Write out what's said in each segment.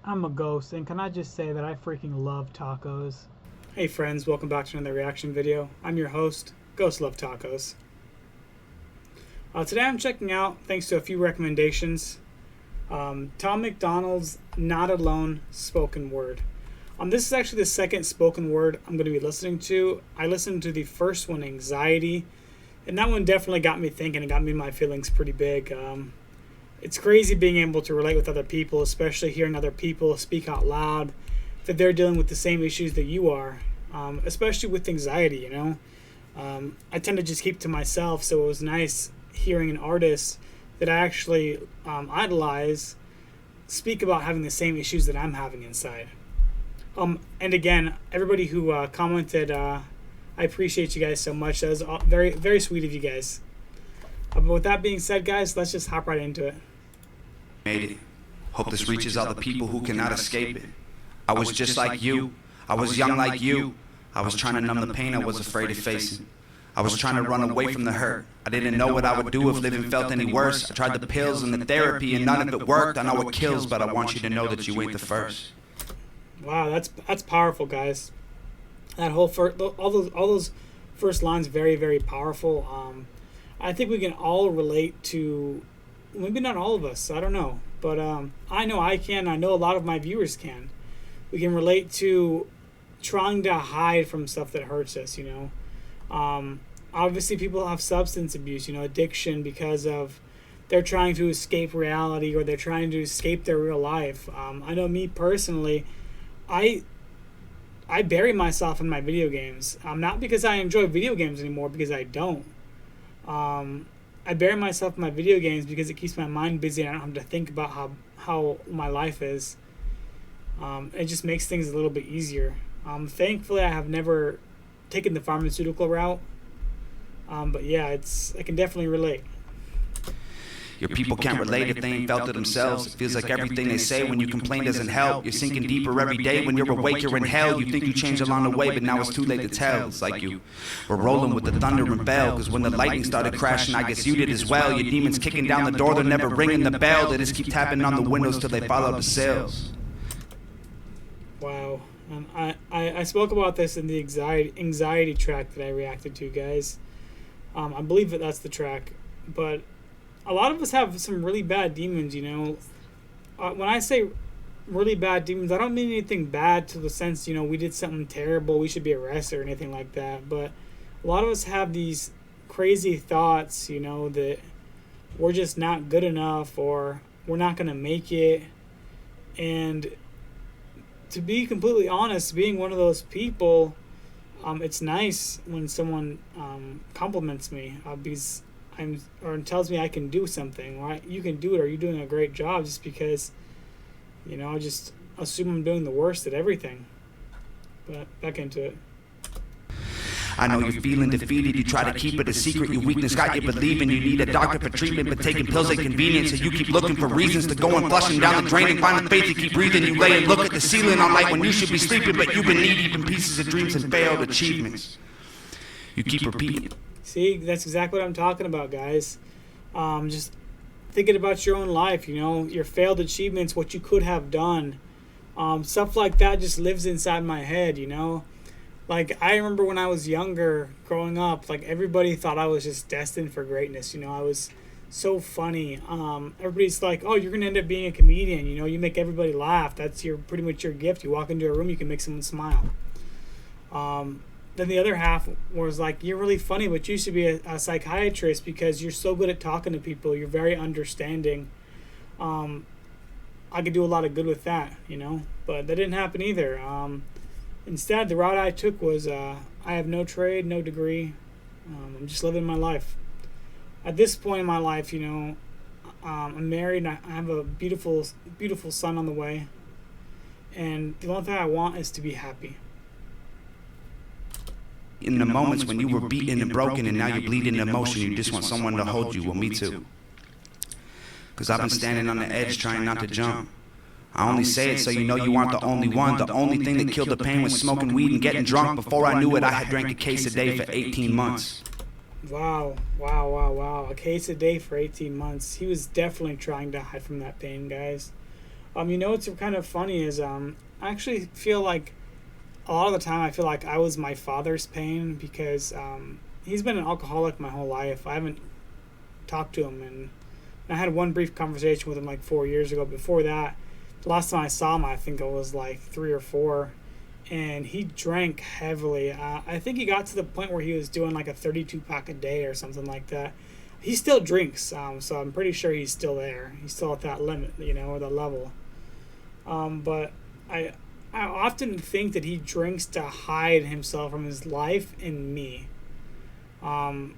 I'm a ghost, and can I just say that I freaking love tacos? Hey friends, welcome back to another reaction video. I'm your host, Ghostslovetacos. Today I'm checking out, thanks to a few recommendations, Tom MacDonald's Not Alone spoken word. This is actually the second spoken word I'm going to be listening to. I listened to the first one, Anxiety, and that one definitely got me thinking. It got me in my feelings pretty big. It's crazy being able to relate with other people, especially hearing other people speak out loud that they're dealing with the same issues that you are, especially with anxiety, you know. I tend to just keep to myself, so it was nice hearing an artist that I actually idolize speak about having the same issues that I'm having inside. And again, everybody who commented, I appreciate you guys so much. That was very, very sweet of you guys. But with that being said, guys, let's just hop right into it. Made it. Hope this reaches all the people who cannot escape it. I was just like you. I was young like you. I was trying to numb the pain I was afraid of facing. I was trying to run away from the hurt. I didn't know what I would do if living felt any worse. I tried the pills and the therapy and none of it worked. I know it kills, but I want you to know that you ain't the first. Wow, that's powerful, guys. That whole all those first lines, very, very powerful. I think we can all relate to, maybe not all of us, I don't know, but I know I can. I know a lot of my viewers can. We can relate to trying to hide from stuff that hurts us, you know. Obviously, people have substance abuse, you know, addiction, because of they're trying to escape reality or they're trying to escape their real life. I know me personally, I bury myself in my video games. Not because I enjoy video games anymore, because I don't. I bury myself in my video games because it keeps my mind busy and I don't have to think about how my life is. It just makes things a little bit easier. Thankfully, I have never taken the pharmaceutical route. But yeah, I can definitely relate. Your people can't relate if they ain't felt it themselves. It feels like everything they say when you complain doesn't help. You're sinking deeper every day. When you're awake, you're in hell. You think you changed along the way, but now it's too late to tell. It's like you were rolling with the thunder and bell. Cause when the lightning started crashing, I guess you did as well. Your demons kicking down the door, they're never ringing the bell. They just keep tapping on the windows till they follow the cells. Wow. I spoke about this in the anxiety track that I reacted to, guys. I believe that's the track. But a lot of us have some really bad demons, you know. When I say really bad demons, I don't mean anything bad to the sense, you know, we did something terrible, we should be arrested or anything like that. But a lot of us have these crazy thoughts, you know, that we're just not good enough or we're not going to make it. And to be completely honest, being one of those people, it's nice when someone compliments me because or tells me I can do something, right? You can do it, or you're doing a great job, just because, you know, I just assume I'm doing the worst at everything. But back into it. I know you're feeling defeated, you try to keep it a secret. Your weakness got you believing you need a doctor for treatment, but taking pills ain't convenient, so you keep looking for reasons to go and flush them down the drain and find the faith to keep breathing. You lay and look at the ceiling all night when you should be sleeping, but you've been knee-deep in pieces of dreams and failed achievements. You keep repeating. See, that's exactly what I'm talking about, guys. Just thinking about your own life, you know, your failed achievements, what you could have done. Stuff like that just lives inside my head, you know. Like, I remember when I was younger, growing up, like, everybody thought I was just destined for greatness, you know. I was so funny. Everybody's like, oh, you're going to end up being a comedian, you know. You make everybody laugh. That's pretty much your gift. You walk into a room, you can make someone smile. Then the other half was like, you're really funny, but you should be a psychiatrist because you're so good at talking to people. You're very understanding. I could do a lot of good with that, you know. But that didn't happen either. Instead, the route I took was I have no trade, no degree. I'm just living my life. At this point in my life, you know, I'm married and I have a beautiful, beautiful son on the way. And the only thing I want is to be happy. In the moments when you were beaten and broken and now you're bleeding emotion, you just want someone to hold you. Well, me too. Because I've been standing on the edge trying not to jump. I only say it so you know you aren't the only one. The only thing that killed the pain was smoking weed and getting drunk. Before I knew it, I had drank a case a day for 18 months. Wow, wow, wow, wow. A case a day for 18 months. He was definitely trying to hide from that pain, guys. What's kind of funny is I actually feel like a lot of the time I feel like I was my father's pain because he's been an alcoholic my whole life. I haven't talked to him, and I had one brief conversation with him like 4 years ago. Before that, the last time I saw him, I think it was like 3 or 4, and he drank heavily. I think he got to the point where he was doing like a 32 pack a day or something like that. He still drinks, so I'm pretty sure he's still there. He's still at that limit, or the level. But I often think that he drinks to hide himself from his life and me. I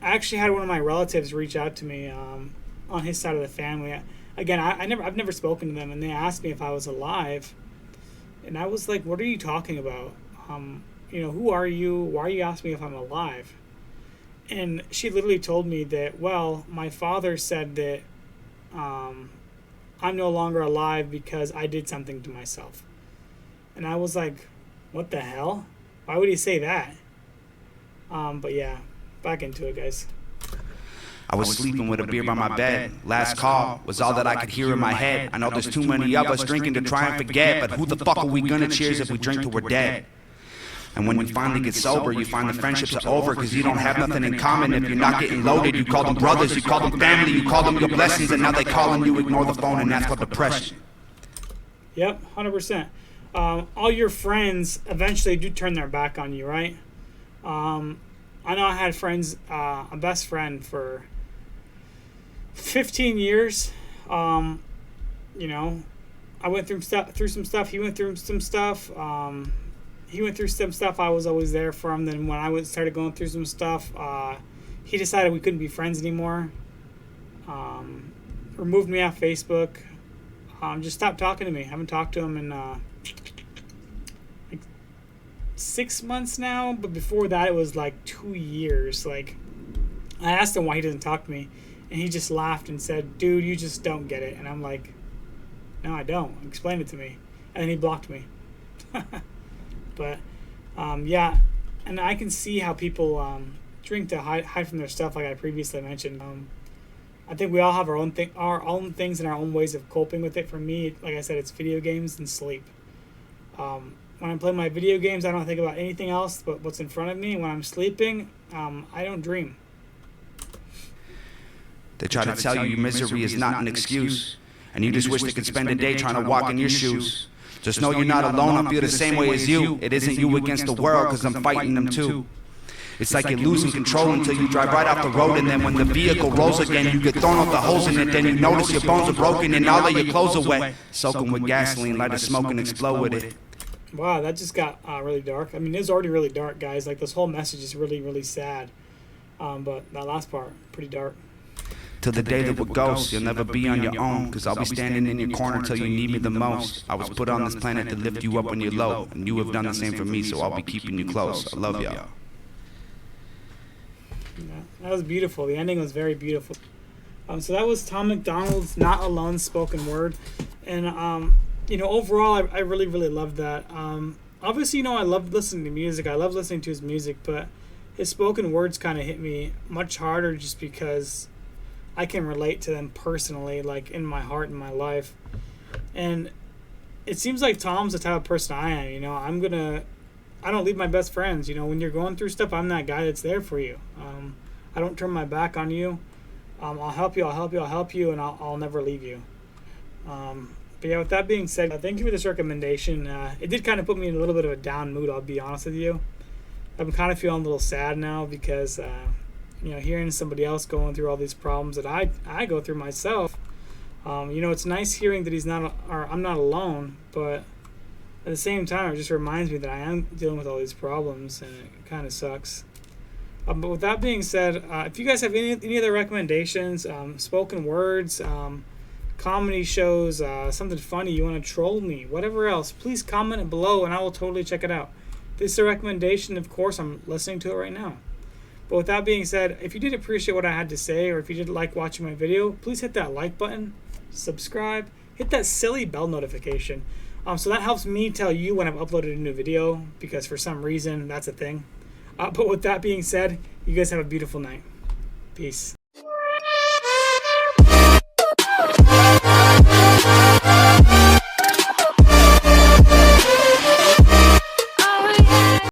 actually had one of my relatives reach out to me on his side of the family. Again, I've never spoken to them, and they asked me if I was alive, and I was like, "What are you talking about? Who are you? Why are you asking me if I'm alive?" And she literally told me that, well, my father said that I'm no longer alive because I did something to myself. And I was like, what the hell? Why would he say that? But yeah, back into it, guys. I was sleeping with a beer by my bed. Last call was all that I could hear in my head. I know there's too many of us drinking to try and forget, but who the fuck are we gonna cheers if we drink till we're dead? And when you finally get sober, you find the friendships are over because you don't have nothing in common. If you're not getting loaded, you call them brothers, you call them family, you call them your blessings, and now they calling you, ignore the phone, and that's called depression. Yep, 100%. All your friends eventually do turn their back on you, right? I know I had friends, a best friend for 15 years. I went through some stuff. He went through some stuff. He went through some stuff. I was always there for him. Then when I started going through some stuff, he decided we couldn't be friends anymore. Removed me off Facebook. Just stopped talking to me. I haven't talked to him in like 6 months now. But before that, it was like 2 years. Like, I asked him why he doesn't talk to me, and he just laughed and said, "Dude, you just don't get it." And I'm like, "No, I don't. Explain it to me." And then he blocked me. But, yeah, and I can see how people drink to hide from their stuff, like I previously mentioned. I think we all have our own things and our own ways of coping with it. For me, like I said, it's video games and sleep. When I'm playing my video games, I don't think about anything else but what's in front of me. When I'm sleeping, I don't dream. They try to tell you your misery is not an excuse, and you just wish they could spend a day trying to walk in your shoes. Just know you're not alone, I feel the same way as you. It isn't you against the world, cause I'm fighting them too. It's like you're losing control until you drive right off the road, and then when the vehicle rolls again, you get thrown off the hose in it, then you notice your bones are broken and all of your clothes are wet. Soak them with gasoline, light a smoke and explode with it. Wow, that just got really dark. I mean, it was already really dark, guys. Like, this whole message is really, really sad. But that last part, pretty dark. Till the day that we're ghosts, you'll never be on your own, cause I'll be standing in your corner till you need me the most. I was put on this planet to lift you up when you're low, and you have done the same for me, so I'll be keeping you close. I love y'all. Yeah, that was beautiful. The ending was very beautiful. So that was Tom MacDonald's Not Alone spoken word. And, overall, I really, really loved that. Obviously, I loved listening to music. I love listening to his music, but his spoken words kind of hit me much harder just because I can relate to them personally, like in my heart and my life. And it seems like Tom's the type of person I am. I don't leave my best friends. When you're going through stuff, I'm that guy that's there for you. I don't turn my back on you. I'll help you, and I'll never leave you. But yeah, with that being said, thank you for this recommendation. It did kind of put me in a little bit of a down mood, I'll be honest with you. I'm kind of feeling a little sad now because, hearing somebody else going through all these problems that I go through myself. It's nice hearing that I'm not alone, but at the same time, it just reminds me that I am dealing with all these problems, and it kind of sucks. But with that being said, if you guys have any other recommendations, spoken words, comedy shows, something funny, you want to troll me, whatever else, please comment it below, and I will totally check it out. If this is a recommendation, of course, I'm listening to it right now. But with that being said, if you did appreciate what I had to say, or if you did like watching my video, please hit that like button, subscribe, hit that silly bell notification. So that helps me tell you when I've uploaded a new video, because for some reason, that's a thing. But with that being said, you guys have a beautiful night. Peace.